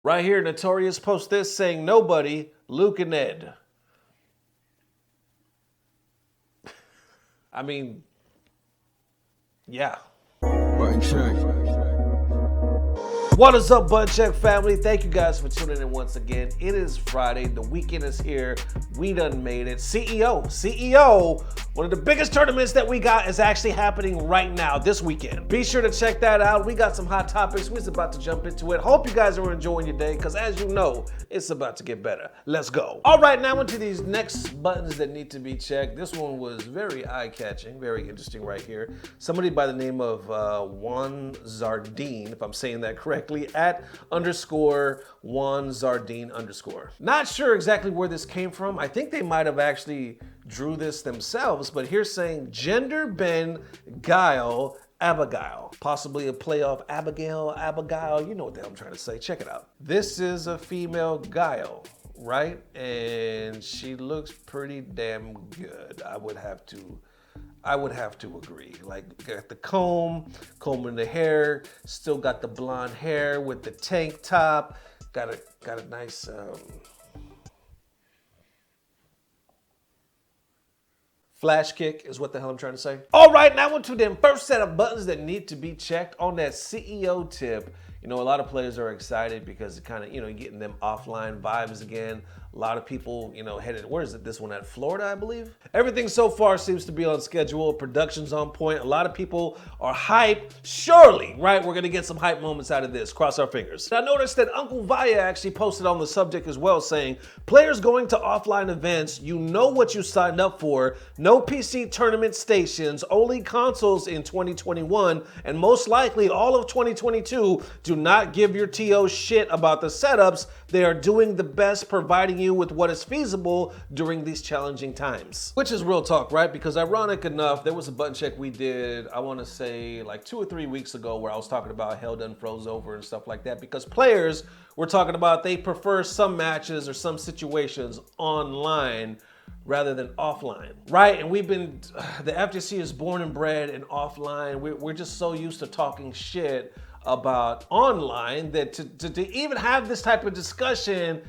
Right here, Notorious post this saying nobody, Luke and Ed. I mean, yeah. Button check. What is up, Button Check family? Thank you guys for tuning in once again. It is Friday. The weekend is here. We done made it. CEO, one of the biggest tournaments that we got is actually happening right now this weekend. Be sure to check that out. We got some hot topics. We're about to jump into it. Hope you guys are enjoying your day because as you know, it's about to get better. Let's go. All right, now into these next buttons that need to be checked. This one was very eye-catching, very interesting right here. Somebody by the name of Wandzardeen, if I'm saying that correctly, at _Wandzardeen_. Not sure exactly where this came from. I think they might have actually drew this themselves, but here's saying gender bend Guile Abigail. Possibly a play off Abigail. You know what the hell I'm trying to say. Check it out. This is a female Guile, right? And she looks pretty damn good. I would have to agree. Like, got the combing the hair, still got the blonde hair with the tank top, got a nice flash kick is what the hell I'm trying to say. All right, now into them first set of buttons that need to be checked on that CEO tip. You know, a lot of players are excited because it kind of, you know, getting them offline vibes again. A lot of people, you know, headed, where is it? This one at Florida, I believe. Everything so far seems to be on schedule. Production's on point. A lot of people are hyped. Surely, right? We're going to get some hype moments out of this. Cross our fingers. I noticed that Uncle Vaya actually posted on the subject as well saying, players going to offline events, you know what you signed up for. No PC tournament stations, only consoles in 2021, and most likely all of 2022. Do not give your TO shit about the setups. They are doing the best, providing you with what is feasible during these challenging times. Which is real talk, right? Because ironic enough, there was a button check we did, I want to say like 2 or 3 weeks ago, where I was talking about Hell Done Froze Over and stuff like that, because players were talking about they prefer some matches or some situations online rather than offline, right? And we've been, the FGC is born and bred in offline. We're just so used to talking shit about online that to even have this type of discussion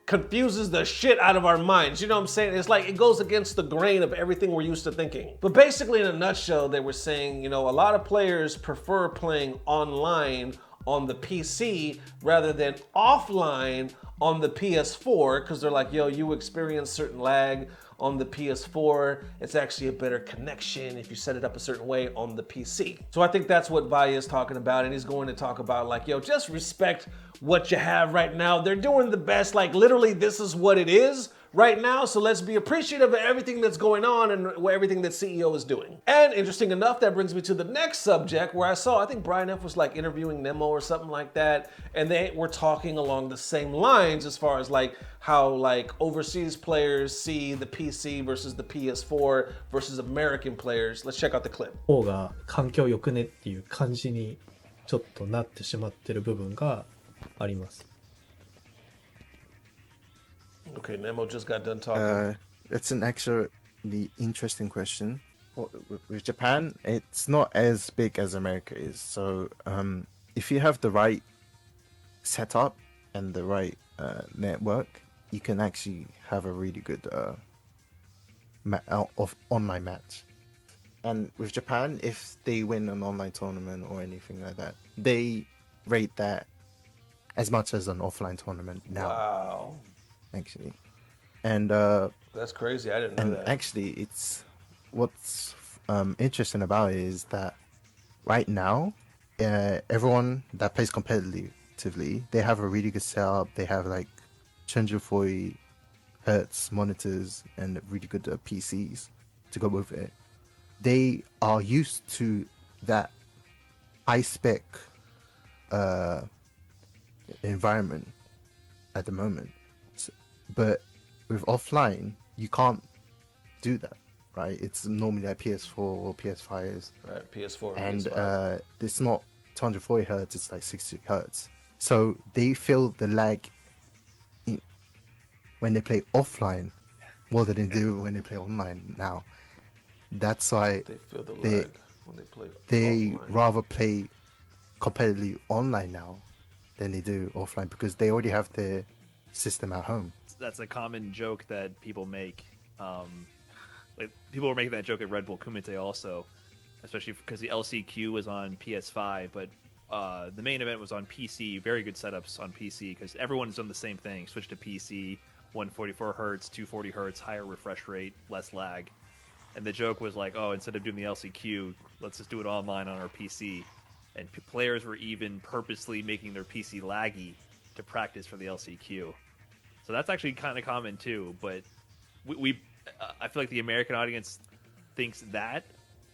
confuses the shit out of our minds. You know what I'm saying? It's like it goes against the grain of everything we're used to thinking. But basically, in a nutshell, they were saying, you know, a lot of players prefer playing online on the PC rather than offline on the PS4 because they're like, yo, you experience certain lag on the PS4. It's actually a better connection if you set it up a certain way on the PC. So I think that's what Vaya is talking about, and he's going to talk about like, yo, just respect what you have right now. They're doing the best, like literally this is what it is right now, so let's be appreciative of everything that's going on and everything that CEO is doing. And interesting enough, that brings me to the next subject where I saw, I think Brian F was like interviewing Nemo or something like that, and they were talking along the same lines as far as like how like overseas players see the PC versus the PS4 versus American players. Let's check out the clip. 方が環境よくねっていう感じにちょっとなってしまってる部分があります。 Okay, Nemo just got done talking. It's an actually interesting question. With Japan, it's not as big as America is. So if you have the right setup and the right network, you can actually have a really good online match. And with Japan, if they win an online tournament or anything like that, they rate that as much as an offline tournament now. Wow. Actually, and that's crazy. I didn't know that. Actually, it's what's interesting about it is that right now, everyone that plays competitively, they have a really good setup. They have like 240 hertz monitors and really good PCs to go with it. They are used to that high spec environment at the moment. But with offline, you can't do that, right? It's normally like PS4 or PS5s. Right, PS4 and PS5. It's not 240 hertz, it's like 60 hertz. So they feel the lag when they play offline more than they do when they play online now. That's why they feel the lag when they play they offline. rather play competitively online now than they do offline because they already have their system at home. That's a common joke that people make. Like people were making that joke at Red Bull Kumite also, especially because the LCQ was on PS5, but the main event was on PC. Very good setups on PC because everyone's done the same thing. Switch to PC, 144 hertz, 240 hertz, higher refresh rate, less lag. And the joke was like, oh, instead of doing the LCQ, let's just do it online on our PC. And players were even purposely making their PC laggy to practice for the LCQ. So that's actually kind of common too. But I feel like the American audience thinks that,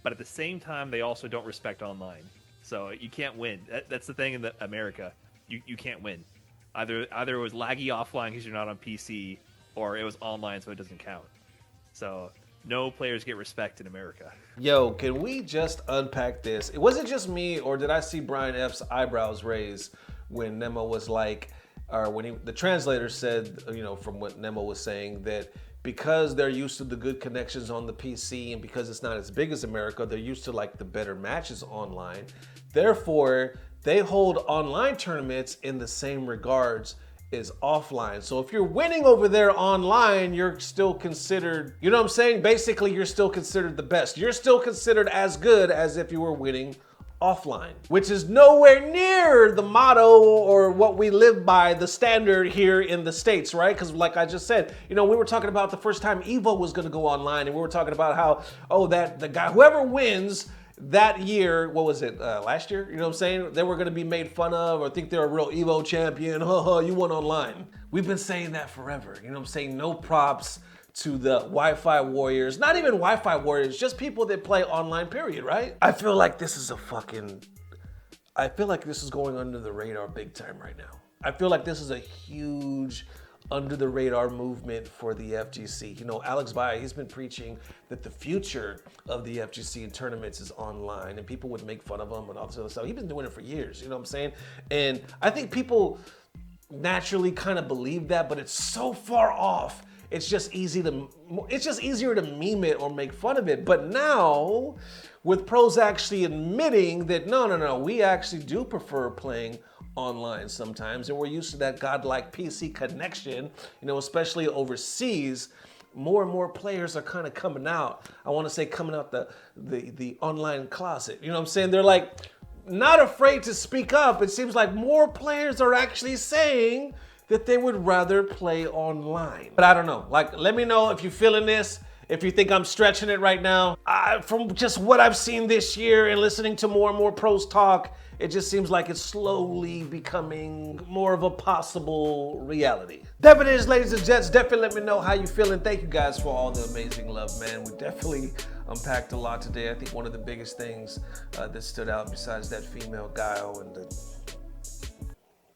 but at the same time, they also don't respect online. So you can't win. That's the thing in America. You can't win. Either it was laggy offline because you're not on PC, or it was online so it doesn't count. So no players get respect in America. Yo, can we just unpack this? Was it just me, or did I see Brian F's eyebrows raise when Nemo was like, or when the translator said, you know, from what Nemo was saying, that because they're used to the good connections on the PC and because it's not as big as America, they're used to like the better matches online. Therefore, they hold online tournaments in the same regards as offline. So if you're winning over there online, you're still considered, you know what I'm saying? Basically, you're still considered the best. You're still considered as good as if you were winning offline, which is nowhere near the motto or what we live by, the standard here in the States, right? Because like I just said, you know, we were talking about the first time Evo was going to go online, and we were talking about how, oh, that the guy, whoever wins that year, what was it, last year? You know what I'm saying? They were going to be made fun of or think they're a real Evo champion. You won online. We've been saying that forever. You know what I'm saying? No props to the Wi-Fi warriors, not even Wi-Fi warriors, just people that play online, period, right? I feel like this is going under the radar big time right now. I feel like this is a huge under the radar movement for the FGC. You know, Alex Valle, he's been preaching that the future of the FGC and tournaments is online, and people would make fun of him and all this other stuff. He's been doing it for years, you know what I'm saying? And I think people naturally kind of believe that, but it's so far off. It's just easier to meme it or make fun of it. But now, with pros actually admitting that no, we actually do prefer playing online sometimes, and we're used to that godlike PC connection, you know, especially overseas, more and more players are kind of coming out. I want to say coming out the online closet. You know what I'm saying? They're like not afraid to speak up. It seems like more players are actually saying that they would rather play online. But I don't know, like, let me know if you're feeling this, if you think I'm stretching it right now. From just what I've seen this year and listening to more and more pros talk, it just seems like it's slowly becoming more of a possible reality. That it is, ladies and gents. Definitely let me know how you feeling. Thank you guys for all the amazing love, man. We definitely unpacked a lot today. I think one of the biggest things that stood out besides that female Guile and the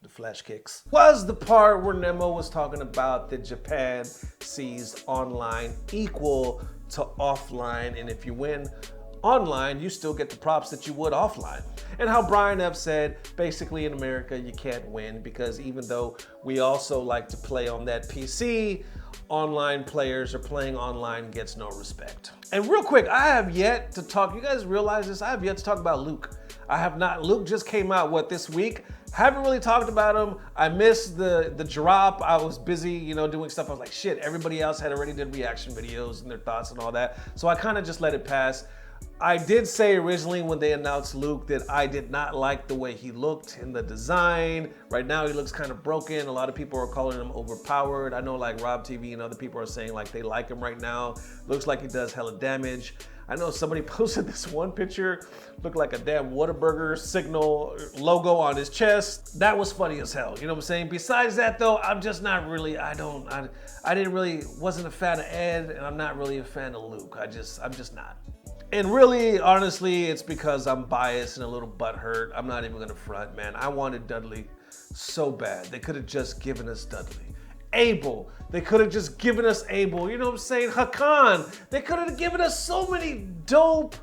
flash kicks was the part where Nemo was talking about that Japan sees online equal to offline, and if you win online, you still get the props that you would offline. And how Brian F said, basically in America, you can't win because even though we also like to play on that PC, online players or playing online gets no respect. And real quick, I have yet to talk, you guys realize this? I have yet to talk about Luke. I have not. Luke just came out, this week? Haven't really talked about him. I missed the drop. I was busy, you know, doing stuff. I was like, shit, everybody else had already did reaction videos and their thoughts and all that. So I kind of just let it pass. I did say originally when they announced Luke that I did not like the way he looked in the design. Right now he looks kind of broken. A lot of people are calling him overpowered. I know like Rob TV and other people are saying like they like him right now. Looks like he does hella damage. I know somebody posted this one picture, looked like a damn Whataburger signal logo on his chest. That was funny as hell, you know what I'm saying? Besides that though, I'm just not really, wasn't a fan of Ed, and I'm not really a fan of Luke. I'm just not. And really, honestly, it's because I'm biased and a little butthurt. I'm not even gonna front, man. I wanted Dudley so bad. They could have just given us Dudley. Abel, they could have just given us Abel, you know what I'm saying? Hakan, they could have given us so many dope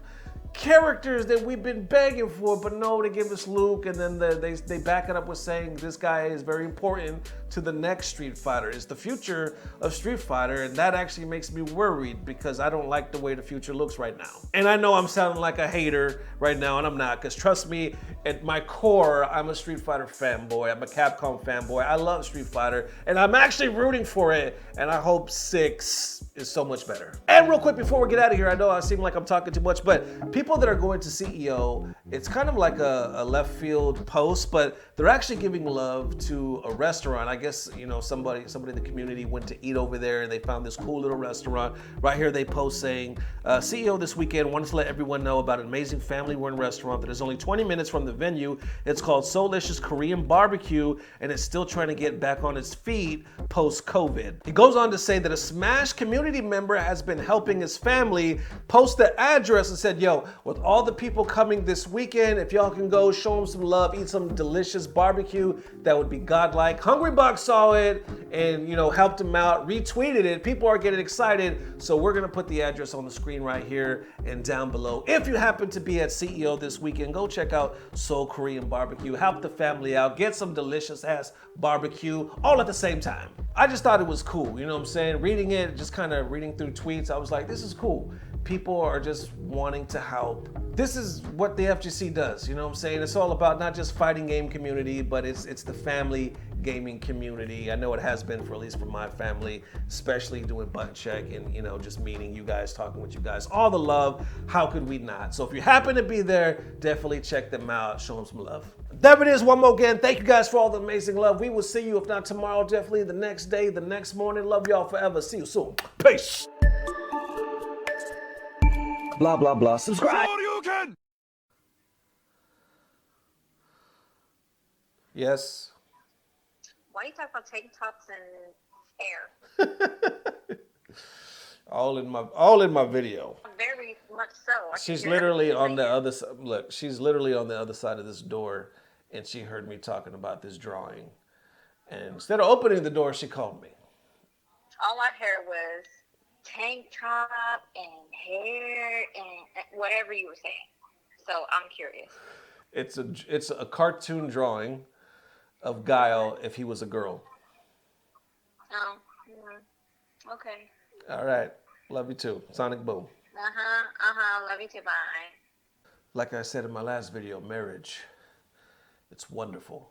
characters that we've been begging for, but no, they give us Luke, and then they back it up with saying this guy is very important to the next Street Fighter. It's the future of Street Fighter, and that actually makes me worried because I don't like the way the future looks right now. And I know I'm sounding like a hater right now, and I'm not, because trust me, at my core, I'm a Street Fighter fanboy. I'm a Capcom fanboy. I love Street Fighter, and I'm actually rooting for it, and I hope 6 is so much better. And real quick, before we get out of here, I know I seem like I'm talking too much, but people that are going to CEO, it's kind of like a left field post, but they're actually giving love to a restaurant. I guess, you know, somebody in the community went to eat over there and they found this cool little restaurant. Right here they post saying, CEO this weekend wanted to let everyone know about an amazing family-run restaurant that is only 20 minutes from the venue. It's called Soulicious Korean Barbecue, and it's still trying to get back on its feet post-COVID. He goes on to say that a Smash community member has been helping his family post the address and said, yo, with all the people coming this weekend, if y'all can go show them some love, eat some delicious barbecue, that would be godlike. Hungry Buck saw it and, you know, helped him out, retweeted it. People are getting excited, so we're gonna put the address on the screen right here and down below. If you happen to be at CEO this weekend, go check out Seoul Korean Barbecue, help the family out, get some delicious ass barbecue all at the same time. I just thought it was cool, you know what I'm saying? Reading it, just kind of reading through tweets, I was like, this is cool. People are just wanting to help. This is what the FGC does, you know what I'm saying? It's all about not just fighting game community, but it's the family gaming community. I know it has been for at least for my family, especially doing button check and, you know, just meeting you guys, talking with you guys, all the love. How could we not? So if you happen to be there, definitely check them out, show them some love. There it is, one more again. Thank you guys for all the amazing love. We will see you, if not tomorrow, definitely the next day, the next morning. Love y'all forever. See you soon. Peace. Blah, blah, blah. Subscribe. Yes. Why are you talking about tank tops and hair? all in my video. Very much so. She's literally on the other side. Look, she's literally on the other side of this door, and she heard me talking about this drawing. And instead of opening the door, she called me. All I heard was tank top and hair and whatever you were saying. So I'm curious. It's a cartoon drawing of Guile if he was a girl. Oh, okay. All right. Love you too. Sonic Boom. Love you too. Bye. Like I said in my last video, marriage, it's wonderful.